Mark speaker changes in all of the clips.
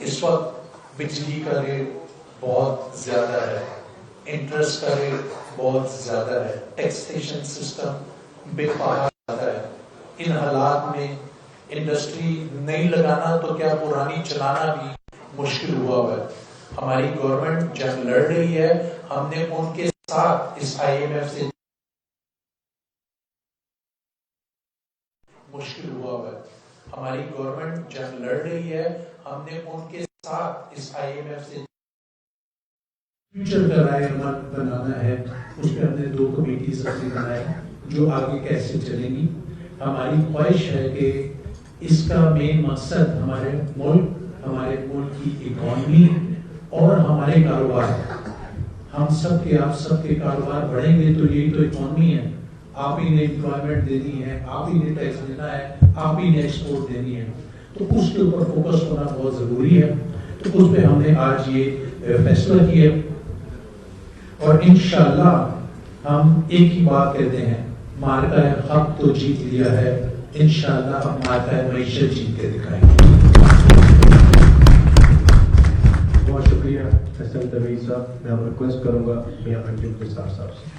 Speaker 1: اس وقت بجلی کا ریٹ بہت زیادہ ہے، انٹرسٹ کا ریٹ بہت زیادہ ہے، ٹیکسیشن سسٹم بے پناہ زیادہ ہے۔ ان حالات میں انڈسٹری نہیں لگانا تو کیا پرانی چلانا بھی مشکل ہوا ہے۔ ہماری گورنمنٹ جنگ لڑ رہی ہے، ہم نے ان کے ساتھ اس IMF سے مشکل ہوا ہے۔ ہماری گورنمنٹ جنگ لڑ رہی ہے، ہم نے ان کے ساتھ اس IMF سے فیوچر کا رائے عمل بنانا ہے۔ اس پہ ہم نے 2 کمیٹیز اپنی بنائے جو آگے کیسے چلیں گی۔ ہماری خواہش ہے کہ اس کا مین مقصد ہمارے ملک کی اکانومی اور ہمارے کاروبار، ہم سب کے کاروبار بڑھیں گے تو یہی تو اکانومی ہے۔ آپ ہی نے امپلائمنٹ دینی ہے، آپ ہی نے ٹیکس دینا ہے، آپ ہی نے ایکسپورٹ دینی ہے، تو اس کے اوپر فوکس ہونا بہت ضروری ہے۔ تو اس پہ ہم نے آج یہ فیصلہ کیا اور انشاءاللہ ہم ایک ہی بات کہتے ہیں، مارکہ حق تو جیت لیا ہے، انشاءاللہ ہم مارکہ معیشت جیت کے دکھائیں گے۔
Speaker 2: بہت شکریہ حسن طویل صاحب۔ میں ریکویسٹ کروں گا میاں منجو نثار صاحب سے۔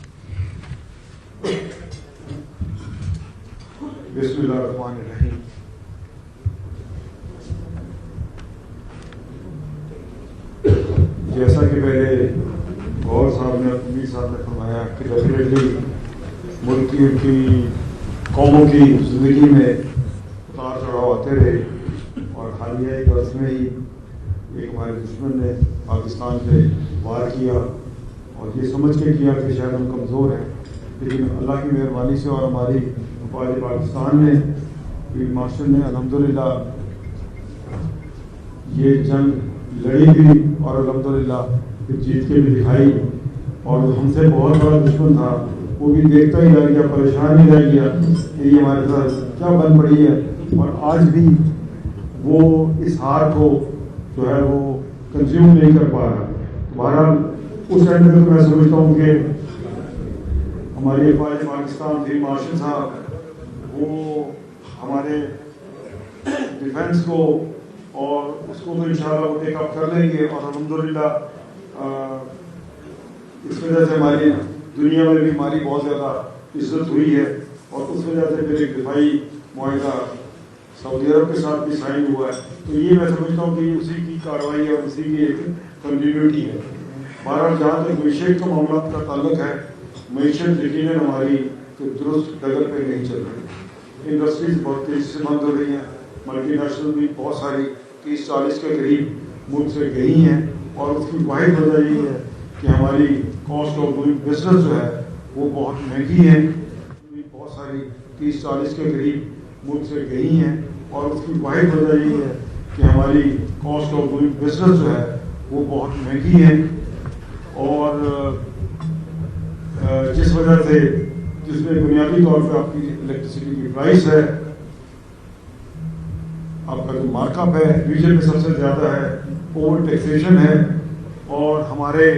Speaker 3: بسم اللہ الرحمن الرحیم۔ جیسا کہ پہلے غور صاحب نے امیر صاحب نے فرمایا کہ ڈیفینیٹلی ملک کی قوموں کی زندگی میں اتار چڑھاؤ آتے رہے، اور حالیہ ایک برس میں ہی ایک ہمارے دشمن نے پاکستان پہ وار کیا، اور یہ سمجھ کے کیا کہ شاید ہم کمزور ہیں، لیکن اللہ کی مہربانی سے اور ہماری حفاظ پاکستان نے فیلڈ مارشل نے الحمدللہ یہ جنگ لڑی بھی اور الحمدللہ پھر جیت کے بھی دکھائی، اور ہم سے بہت بڑا دشمن تھا وہ بھی دیکھتا ہی رہ گیا، پریشان ہی رہ گیا کہ یہ ہمارے ساتھ کیا بن پڑی ہے، اور آج بھی وہ اس ہار کو جو ہے وہ کنزیوم نہیں کر پا رہا۔ بہرحال اس اینڈ میں تو میں سمجھتا ہوں کہ ہماری افواج پاکستان فیلڈ مارشل صاحب وہ ہمارے ڈیفینس کو اور اس کو تو انشاءاللہ وہ ٹیک اپ کر لیں گے، اور الحمدللہ اس وجہ سے ہماری دنیا میں بھی ہماری بہت زیادہ عزت ہوئی ہے، اور اس وجہ سے پھر ایک دفاعی معاہدہ سعودی عرب کے ساتھ بھی سائن ہوا ہے، تو یہ میں سمجھتا ہوں کہ اسی کی کارروائی اور اسی کی ایک کنٹینیوٹی ہے۔ بہرحال جہاں تک معیشت کے معاملات کا تعلق ہے، معیشت یقیناً ہماری درست ڈگر پہ نہیں چل رہی، انڈسٹریز بہت تیزی سے بند ہو رہی ہیں، ملٹی نیشنل بھی بہت ساری 30-40 کے قریب ملک سے گئی ہیں، اور اس کی واحد وجہ یہ ہے کہ ہماری کاسٹ آف ڈوئنگ بزنس جو ہے وہ بہت مہنگی ہے، بہت ساری 30-40 کے قریب ملک سے گئی ہیں، اور اس کی واحد وجہ یہ ہے کہ ہماری کاسٹ آف ڈوئنگ بزنس جو ہے وہ بہت مہنگی ہے، اور جس وجہ سے جس میں بنیادی طور پہ آپ کی الیکٹریسٹی کی پرائس ہے، آپ کا جو مارک اپ ہے ریجن میں سب سے زیادہ ہے، اوور ٹیکسیشن ہے، اور ہمارے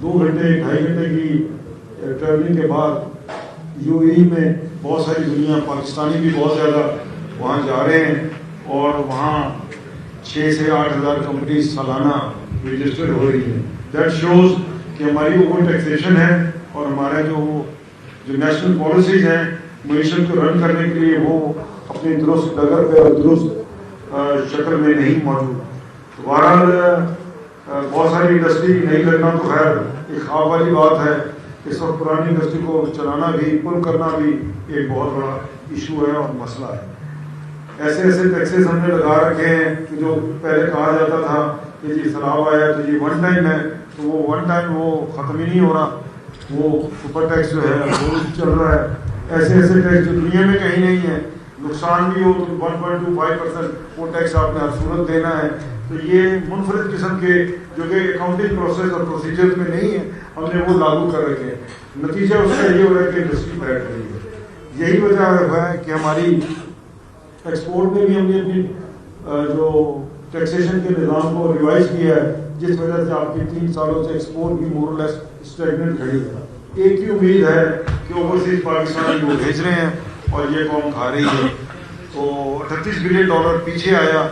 Speaker 3: 2 گھنٹے 2.5 گھنٹے کی ٹریولنگ کے بعد UAE میں بہت ساری دنیا پاکستانی بھی بہت زیادہ وہاں جا رہے ہیں، اور وہاں 6 سے 8 ہزار کمپنیز سالانہ رجسٹر ہو رہی ہیں۔ دیٹ شوز کہ ہماری اوور ٹیکسیشن ہے، اور ہمارا جو نیشنل پالیسیز ہیں معیشت کو رن کرنے کے لیے وہ اپنی درست ڈگر پہ اور درست شکل میں نہیں موجود۔ بہرحال بہت ساری انڈسٹری نہیں لگنا تو خیر ایک خواب والی بات ہے، اس وقت پرانی انڈسٹری کو چلانا بھی پل کرنا بھی ایک بہت بڑا ایشو ہے اور مسئلہ ہے۔ ایسے ایسے ٹیکسز ہم نے لگا رکھے ہیں کہ جو پہلے کہا جاتا تھا کہ جی سیلاب آیا تو یہ ون ٹائم ہے، تو وہ ون ٹائم وہ ختم ہی نہیں ہو رہا، وہ سپر ٹیکس جو ہے وہ چل رہا ہے۔ ایسے ایسے ٹیکس جو دنیا میں کہیں نہیں ہے، نقصان بھی ہو تو 1.25% وہ ٹیکس آپ نے ہر صورت دینا ہے، تو یہ منفرد قسم کے جو کہ اکاؤنٹنگ پروسیس اور پروسیجر میں نہیں ہے، ہم نے وہ لاگو کر رکھے ہیں۔ نتیجہ اس کا یہ ہو رہا ہے کہ انڈسٹری بیٹھ رہی ہے۔ یہی وجہ ہے کہ ہماری ایکسپورٹ میں بھی ہم نے اپنی جو ٹیکسیشن کے نظام کو ریوائز کیا ہے، جس وجہ سے آپ کی 3 سالوں سے ایکسپورٹ بھی مور اور لیس اسٹیگننٹ کھڑی ہے۔ ایک ہی امید ہے کہ اوورسیز پاکستانی وہ بھیج رہے ہیں اور یہ قوم کھا رہی ہے، تو $38 بلین پیچھے آیا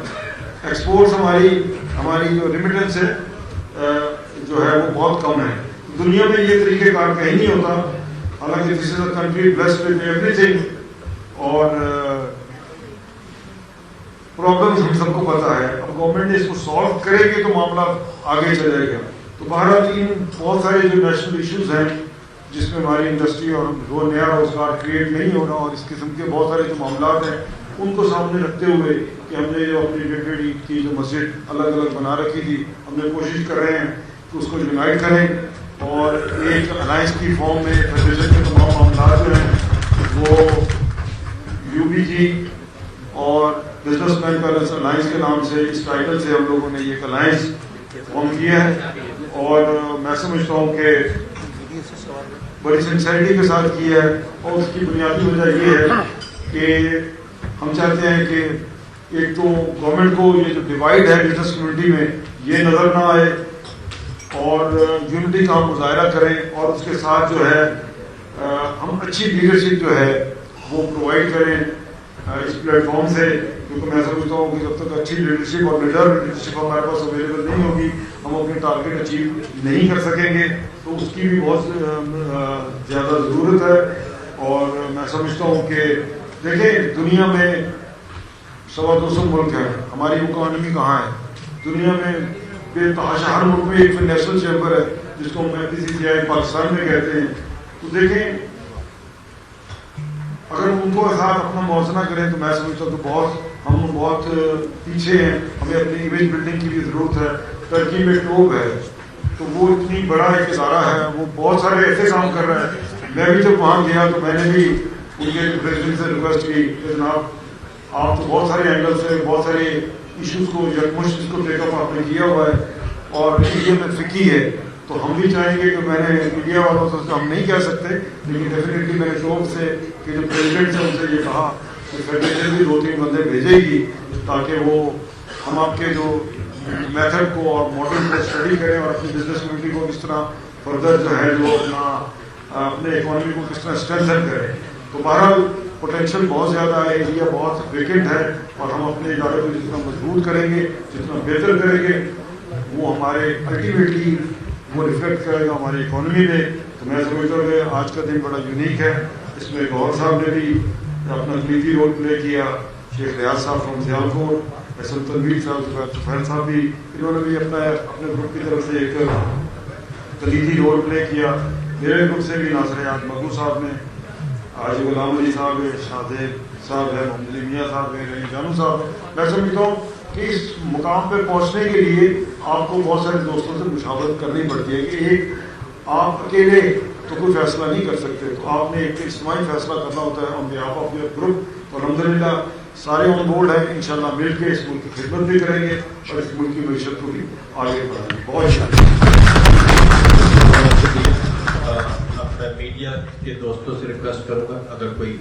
Speaker 3: ایکسپورٹس ہماری جو ریمیٹنس ہے جو ہے وہ بہت کم ہے. دنیا میں یہ طریقہ کار کہیں نہیں ہوتا, حالانکہ this is a country blessed with ایوری تھنگ, اور پرابلم ہم سب کو پتا ہے. اب گورنمنٹ نے اس کو سالو کرے گی تو معاملہ آگے چلے گا. تو بہرحال بہت سارے جو نیشنل ایشوز ہیں جس میں ہماری انڈسٹری اور وہ نیا روزگار کریٹ نہیں ہو رہا, اور اس قسم کے بہت سارے جو معاملات ہیں ان کو سامنے رکھتے ہوئے کہ ہم نے جو اپنی ڈیڈ عید کی جو مسجد الگ الگ بنا رکھی تھی, ہم نے کوشش کر رہے ہیں کہ اس کو یونائٹ کریں اور ایک الائنس کی فارم میں فیڈریشن کے تمام معاملات جو ہیں وہ یو بی جی اور بزنس مین پیلنس الائنس کے نام سے, اس ٹائٹل سے ہم لوگوں نے یہ الائنس فارم کیا ہے. اور میں سمجھتا ہوں کہ بڑی سنسیریٹی کے ساتھ کیا ہے, اور اس کی بنیادی وجہ یہ ہے کہ ہم چاہتے ہیں کہ ایک تو گورنمنٹ کو یہ جو ڈیوائڈ ہے بزنس کمیونٹی میں یہ نظر نہ آئے, اور یونٹی کا مظاہرہ کریں, اور اس کے ساتھ جو ہے ہم اچھی لیڈرشپ جو ہے وہ پرووائڈ کریں اس پلیٹ فارم سے, کیونکہ میں سمجھتا ہوں کہ جب تک اچھی لیڈرشپ اور لیڈرشپ ہمارے پاس اویلیبل نہیں ہوگی ہم اپنے ٹارگیٹ اچیو نہیں کر سکیں گے. تو اس کی بھی بہت زیادہ ضرورت ہے. اور میں سمجھتا ہوں کہ دیکھیں دنیا میں 250 ملک ہیں, ہماری اکانومی کہاں ہے دنیا میں بے تحاشا, ہر ملک میں ایک نیشنل چیمبر ہے جس کو ہم PCCI پاکستان میں کہتے ہیں. تو دیکھیں اگر ان کو ساتھ اپنا موازنہ کریں تو میں سمجھتا ہوں کہ ہم بہت پیچھے ہیں. ہمیں اپنی امیج بلڈنگ کی بھی ضرورت ہے. ترکی میں ٹوب ہے تو وہ اتنی بڑا ایک ادارہ ہے, وہ بہت سارے ایسے کام کر رہا ہے. میں بھی جب وہاں گیا تو میں نے بھی ان کے پریزیڈنٹ سے ریکویسٹ کی کہ جناب آپ تو بہت سارے اینگل سے بہت سارے ایشوز کو یکمشت اس کو ٹیک اپ آپ نے کیا ہوا ہے, اور انڈیا میں فکی ہے. تو ہم بھی چاہیں گے کہ میں نے میڈیا والوں سے ہم نہیں کہہ سکتے, لیکن ڈیفینیٹلی میں نے ٹوپ سے کہ جو پریزیڈنٹ سے ان سے یہ کہا کہ فیڈریشن بھی 2-3 بندے بھیجے گی تاکہ وہ ہم آپ کے جو میتھڈ کو اور ماڈل کو اسٹڈی کریں اور اپنی بزنس کمیونٹی کو کس طرح فردر جو ہے جو اپنے اکانومی کو کس طرح اسٹرینتھن کریں. تو بہرحال پوٹینشیل بہت زیادہ ہے, ایریا بہت ویکنٹ ہے, اور ہم اپنے ادارے کو جتنا مضبوط کریں گے جتنا بہتر کریں گے وہ ہمارے الٹیمیٹلی وہ ریفلیکٹ کرے گا ہماری اکانومی میں. تو میں سمجھتا ہوں کہ آج کا دن بڑا یونیک ہے. اس میں گوھر صاحب نے بھی اپنا کلیدی رول پلے کیا, شیخ ریاض صاحب فرام سیالکوٹ, حسن تنویر صاحب, سفیر صاحب بھی انہوں نے بھی اپنے گروپ کی طرف سے ایک کلیدی رول پلے کیا. میرے گروپ سے بھی ناصر یاد مغو صاحب نے, آج غلام علی صاحب ہے, شاہزیب صاحب ہے, محمد علی میاں صاحب ہے, رحیم جانو صاحب ہے. میں سمجھتا ہوں کہ اس مقام پہ پہنچنے کے لیے آپ کو بہت سارے دوستوں سے مشاورت کرنی پڑتی ہے کہ ایک آپ اکیلے تو کوئی فیصلہ نہیں کر سکتے, تو آپ نے ایک اجتماعی فیصلہ کرنا ہوتا ہے آن بہاف آف یور گروپ. اور الحمدللہ سارے آن بورڈ ہیں, انشاءاللہ مل کے اس ملک کی خدمت بھی کریں گے اور اس ملک کی معیشت کو بھی آگے بڑھائیں گے. بہت شکریہ.
Speaker 1: میڈیا کے دوستوں سے ریکویسٹ کروں گا اگر کوئی